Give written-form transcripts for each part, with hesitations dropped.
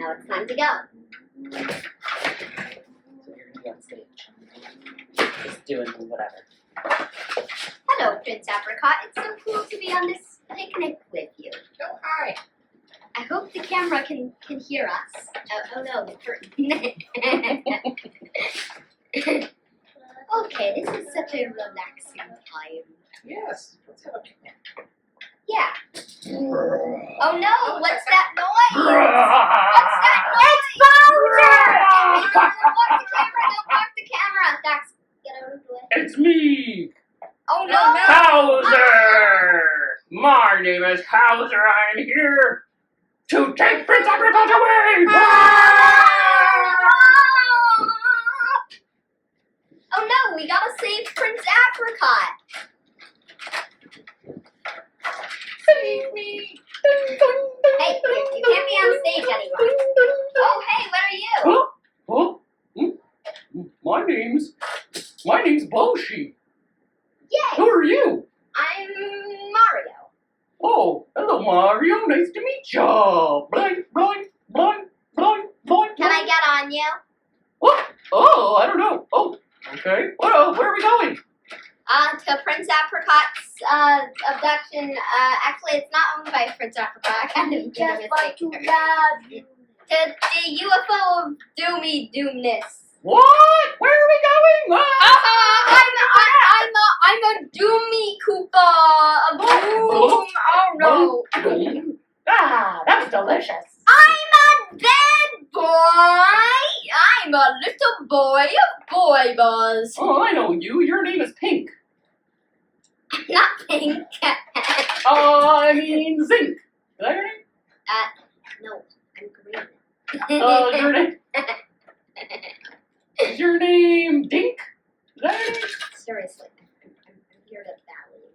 Now it's time to go. So you're gonna be on stage. Just doing whatever. Hello, Prince Apricot. It's so cool to be on this picnic with you. Oh, hi. I hope the camera can hear us. Oh no, the curtain. Okay, this is such a relaxing time. Yes, let's have a picnic. Yeah. Oh no, what's that noise? What's that noise? It's Howser! Don't block the camera. Dax, get out of the way. It's me, Oh no! Howser! My name is Howser. I'm here to take Prince Apricot away! Oh no, we gotta save Prince Apricot. Save me. Hey, you can't be on stage anymore. Oh hey, what are you? Huh? My name's Boshi. Yay! Who are you? I'm Mario. Oh, hello Mario. Nice to meet ya. Blank, blank, blank, blank, blank. Can I get on you? What? Oh, I don't know. Oh, okay. Well, where are we going? To Prince Apricot's abduction. Actually, it's not owned by Prince Apricot. I kind of made a mistake. To the UFO of Doomness. What? Where are we going? I'm a Doomy Koopa of Doom. Oh no. Ah, that was delicious. I'm a bad boy. I'm a little boy of Boy Buzz. Oh, I know you. Your name is Pink. Not pink. I mean Zinc. Is that your name? No, I'm green. Your name? Is your name Dink? Is that your name? Seriously, I'm here to battle you.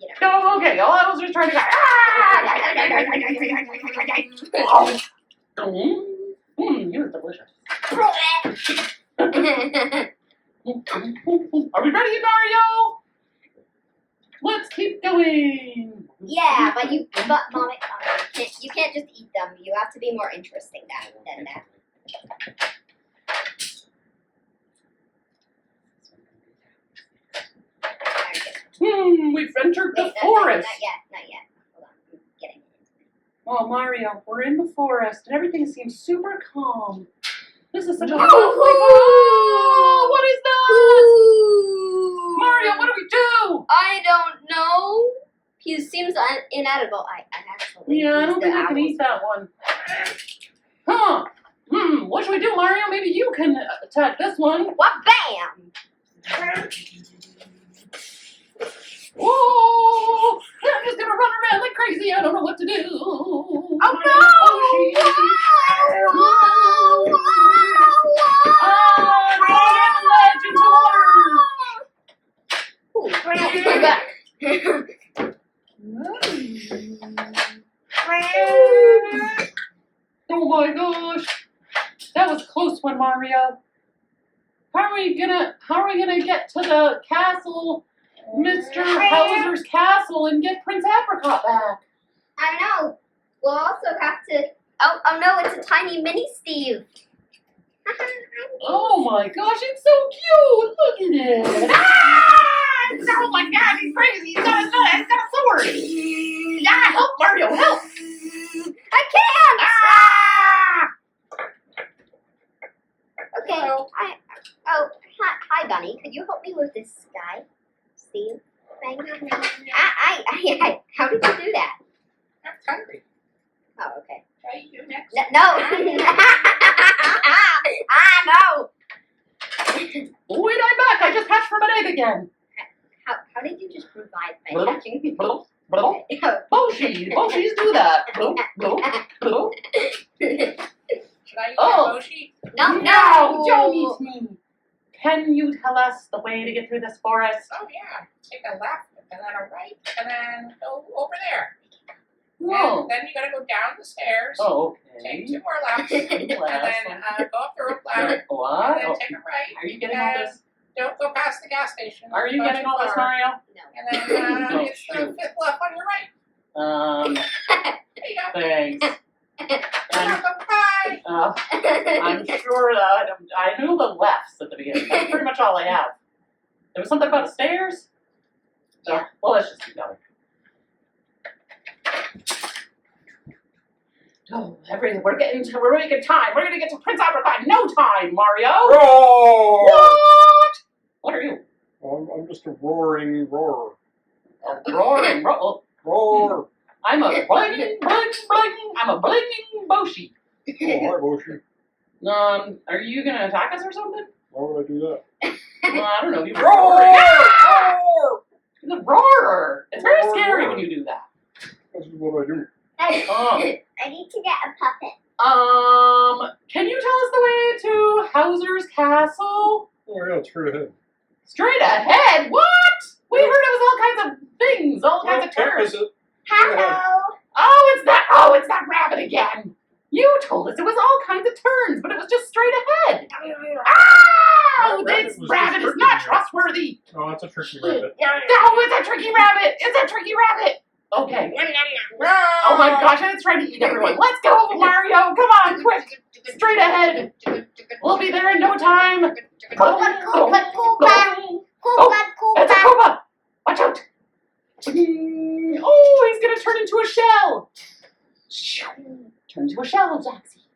You know. Oh, okay. Oh, I was just trying to go. It was delicious. Are we ready, Mario? Let's keep going. Yeah, but Mommy, you can't just eat them. You have to be more interesting than that. We've entered the Wait, forest. Not yet. Hold on, I'm getting it. Oh, Mario, we're in the forest, and everything seems super calm. This is such a Woohoo! Oh, what is that? Mario, what do we do? I don't know. He seems inedible. I actually. Yeah, I don't used think the I can owl's eat that foot. one. Huh. What should we do, Mario? Maybe you can attack this one. What? Bam! Whoa! I'm just gonna run around like crazy. I don't know what to do. Oh no! Oh my gosh, that was a close one, Mario. How are we gonna get to the castle, Mr. Howser's castle, and get Prince Apricot back? I know. We'll also have to. Oh no! It's a tiny mini Steve. Oh my gosh, it's so cute! Look at it! Oh my God, he's crazy! He's got a sword! Ah, help, Mario, help! I can't. Okay. Hi, Bunny. Could you help me with this guy, Steve? Thank you. How did you do that? I'm hungry. Oh, okay. Try you next. No. No. Wait, I'm back! I just hatched from an egg again! How did you just revive by catching me? Boshies do that! Should I use Oh. my Boshi? No. Don't eat me! Can you tell us the way to get through this forest? Oh, yeah. Take a left, and then a right, and then go over there. Whoa! And then you gotta go down the stairs. Oh, Take okay. 2 more lefts, and then go up the rope ladder, What? and then take a right. Are you getting all this? Don't go past the gas station. Are you Go getting too all this, far. Mario? And then Oh, it's the shoot. 5th left on your right. There you go. Thanks. You're welcome. Bye. I'm sure that I knew the lefts at the beginning. That's pretty much all I have. There was something about the stairs? Yeah. Well, let's just keep going. Oh, we're making time. We're gonna get to Prince Apricot in no time, Mario. Roar! What? What are you? I'm just a roaring roar. A roaring roar. Roar! I'm a blinging, bling, bling. I'm a blinging Boshi. Oh, hi, Boshi. Are you gonna attack us or something? Why would I do that? I don't know. You were Roar! roaring. Roar! He's a roarer. It's very Roar, scary roar. when you do that. This is what I do. Oh. I need to get a puppet. Can you tell us the way to Howser's castle? Oh, yeah, straight ahead. Straight ahead? What? We heard it was all kinds of things, all kinds of turns. Is it? Hello. Oh, it's that rabbit again. You told us it was all kinds of turns, but it was just straight ahead. Oh, this rabbit is not trustworthy. Oh, that's a tricky rabbit. No, it's a tricky rabbit. It's a tricky rabbit. Okay. Oh my gosh, and it's trying to eat everyone. Let's go, Mario. Come on, quick. Straight ahead. We'll be there in no time. Koopa. It's a Koopa. Watch out. Oh, he's going to turn into a shell. Turn into a shell, Jaxie.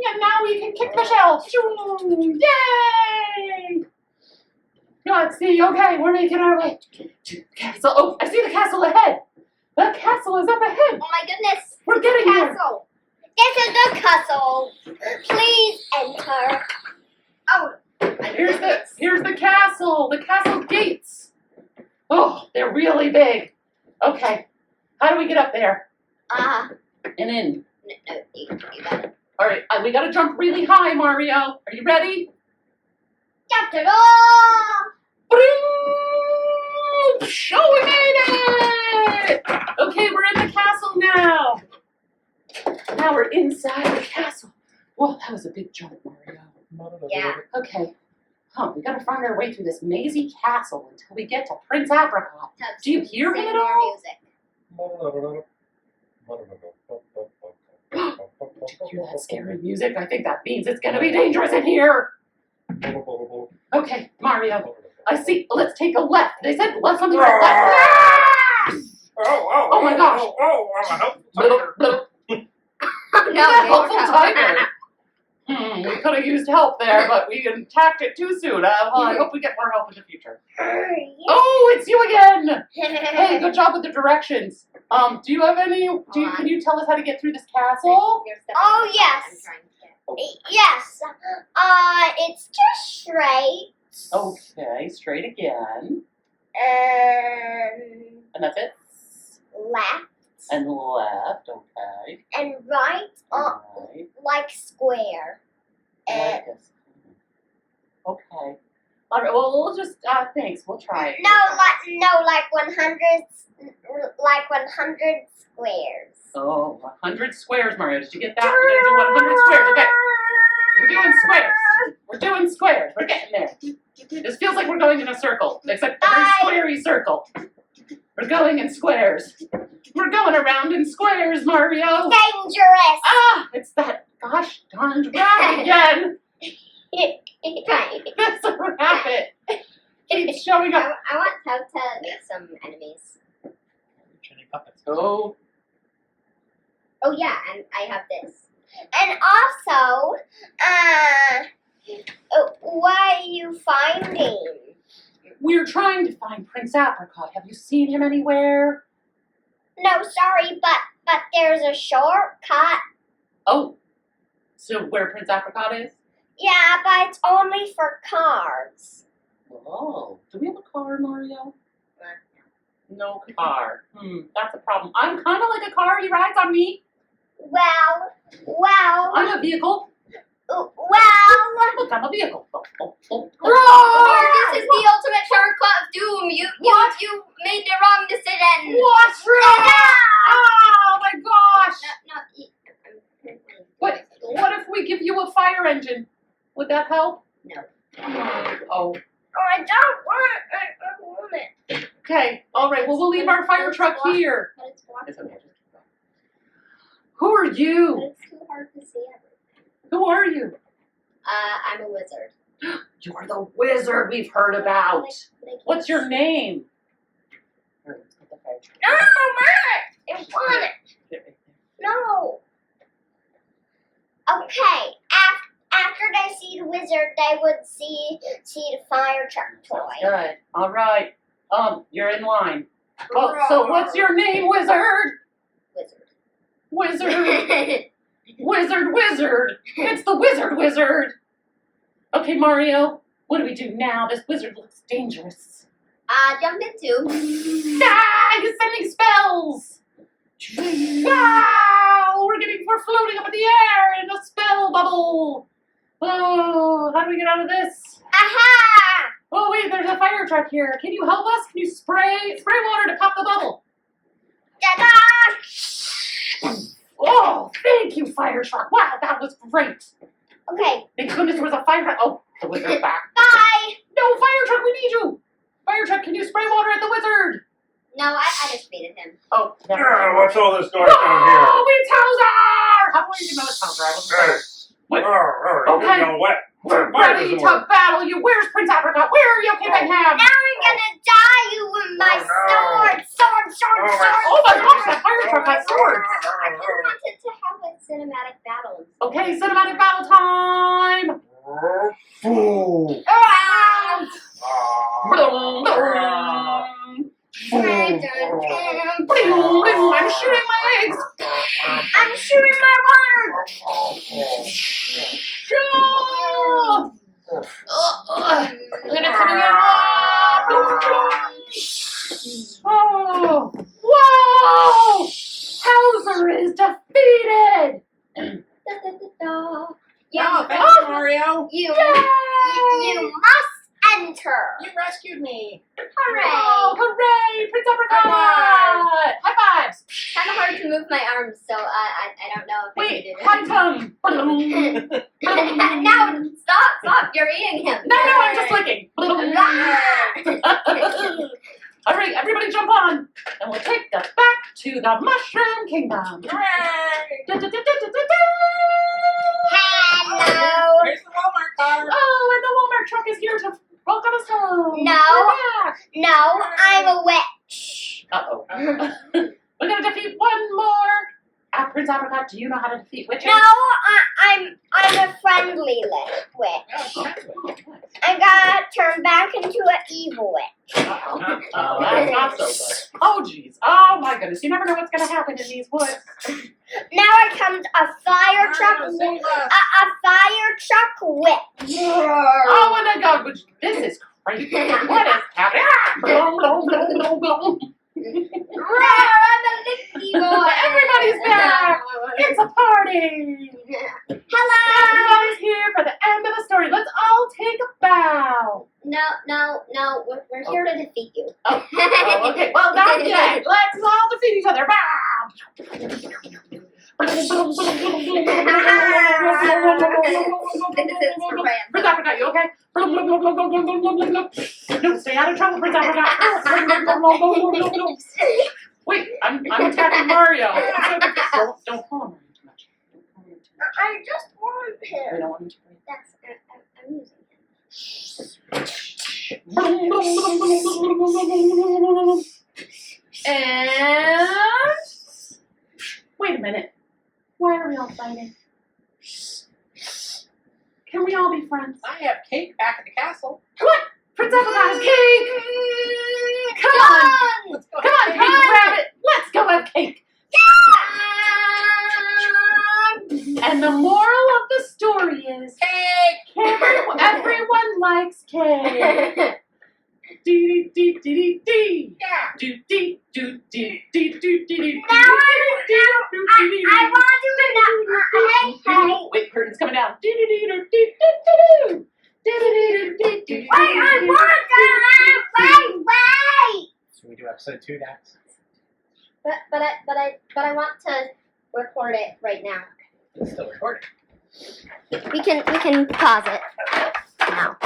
And now we can kick the shell. Yay! Let's see. Okay, we're making our way to the castle. Oh, I see the castle ahead. The castle is up ahead. Oh my goodness. We're getting here. Castle. This is the castle. Please enter. Oh. Here's the castle. The castle gates. Oh, they're really big. Okay. How do we get up there? And in. No, you got it. All right, we got to jump really high, Mario. Are you ready? Captain. Oh, we made it! Okay, we're in the castle now. Now we're inside the castle. Whoa, that was a big jump, Mario. Yeah. Okay. We gotta find our way through this mazy castle until we get to Prince Apricot. Do you hear him at all? Music. Did you hear that scary music? I think that means it's gonna be dangerous in here. Okay, Mario. I see. Let's take a left. They said left something like left. Oh my gosh. Oh, I'm a helpful Blip, tiger. blip. No, That helpful tiger. We could have used help there, but we attacked it too soon. Well, I hope we get more help in the future. Oh, it's you again. Hey, good job with the directions. Do you have any? Can you tell us how to get through this castle? Oh, yes. Yes. It's just straight. Okay, straight again. And that's it. Left. And left. Okay. And right. Right. Like square. Like this. Okay. All right. Well, we'll just thanks. We'll try it. Like 100. Like 100 squares. Oh, 100 squares, Mario. Did you get that? We're gonna do 100 squares. Okay. We're doing squares. We're doing squares. We're getting there. This feels like we're going in a circle, except a very squarey circle. We're going in squares. We're going around in squares, Mario. Dangerous. It's that gosh darned rabbit again. That's a rabbit. It's showing up. I want Toad to make some enemies. Oh. Oh yeah, and I have this. And also, what are you finding? We're trying to find Prince Apricot. Have you seen him anywhere? No, sorry, but there's a shortcut. Oh. So where Prince Apricot is? Yeah, but it's only for cars. Oh. Do we have a car, Mario? No car. That's a problem. I'm kind of like a car. He rides on me. Well. I'm a vehicle. Well. Look, I'm a vehicle. Roar! This is the ultimate shortcut of doom. You made the wrong decision. What's wrong? Oh my gosh! No. What if we give you a fire engine? Would that help? No. Oh. I don't want it. Okay. All right. Well, we'll leave our fire truck here. But it's blocked. It's okay. Who are you? It's too hard to see everything. Who are you? I'm a wizard. You are the wizard we've heard about. What's your name? Here, let's put the fire truck. No, Matt! I want it. No. Okay. After they see the wizard, they would see the fire truck toy. Good. All right. You're in line. Oh, so what's your name, wizard? Wizard. Wizard. It's the wizard. Okay, Mario. What do we do now? This wizard looks dangerous. Jump into. He's sending spells. Wow! We're floating up in the air in a spell bubble. Oh, how do we get out of this? Aha! Oh wait, there's a fire truck here. Can you help us? Can you spray water to pop the bubble? Ta-da! Oh, thank you, fire truck. Wow, that was great. Okay. Thank goodness there was a fire truck. Oh, the wizard's back. Bye! No, fire truck, we need you. Fire truck, can you spray water at the wizard? No, I just defeated him. Oh, never Yeah, mind. what's all this noise down here? Oh, it's Howser! How do you know it's Howser? I wasn't Hey. there. What? Okay. You're wet. We're Fire ready doesn't to work. battle you. Where's Prince Apricot? Where are you? Okay, Now I'm gonna die you with my sword! Sword! Oh my gosh, that fire truck has swords. I wanted to have a cinematic battle. Okay, cinematic battle time. Fool. Ah! I'm shooting my eggs. I'm shooting my water! I'm gonna come out. Oh, whoa! Howser is defeated. Oh, thank you, Mario. You Yay! must enter! You rescued me. Hooray! Oh, hooray! Prince Apricot! High fives! Kind of hard to move my arms, so I don't know if Wait, I can high do tongue! that. No, stop! You're eating him. No, I'm just licking. All right, everybody jump on, and we'll take us back to the Mushroom Kingdom. Hooray! Hello. Here's the Walmart car. Oh, and the Walmart truck is here to welcome us home. No. We're back. No, I'm a witch. Uh-oh. We're going to defeat one more. Prince Apricot, do you know how to defeat witches? No, I'm a friendly witch. Oh, I got turned back into an evil witch. Uh-oh. Oh, that's not so good. Oh, jeez. Oh, my goodness. You never know what's going to happen in these woods. Now I comes a fire truck. Save us. A fire truck witch. Oh, my God. This is crazy. What is happening? Blum, blum, blum, blum, blum. I'm a licky boy. Everybody's back. It's a party. Hello. Everybody's here for the end of the story. Let's all take a bow. No. We're here to defeat you. Oh, okay. Well, not yet. Let's all defeat each other. Bow. Prince Apricot, you okay? No, stay out of trouble, Prince Apricot. Wait, I'm attacking Mario. Don't call him too much. I just want We him. don't want him to break. That's I'm using him. And wait a minute. Why are we all fighting? Can we all be friends? I have cake back at the castle. What? Prince Apricot has cake! Come on! Let's go. Come on, Pink Rabbit! Let's go have cake! And the moral of the story is Cake. everyone likes cake. Dee dee dee dee dee. Yeah. Do dee do dee dee do dee. Now I want to know. Hey. Wait, curtain's coming down. Dee dee dee do dee dee dee. Wait, I want that. Wait. Should we do episode 2 next? But I want to record it right now. It's still recording. We can pause it now.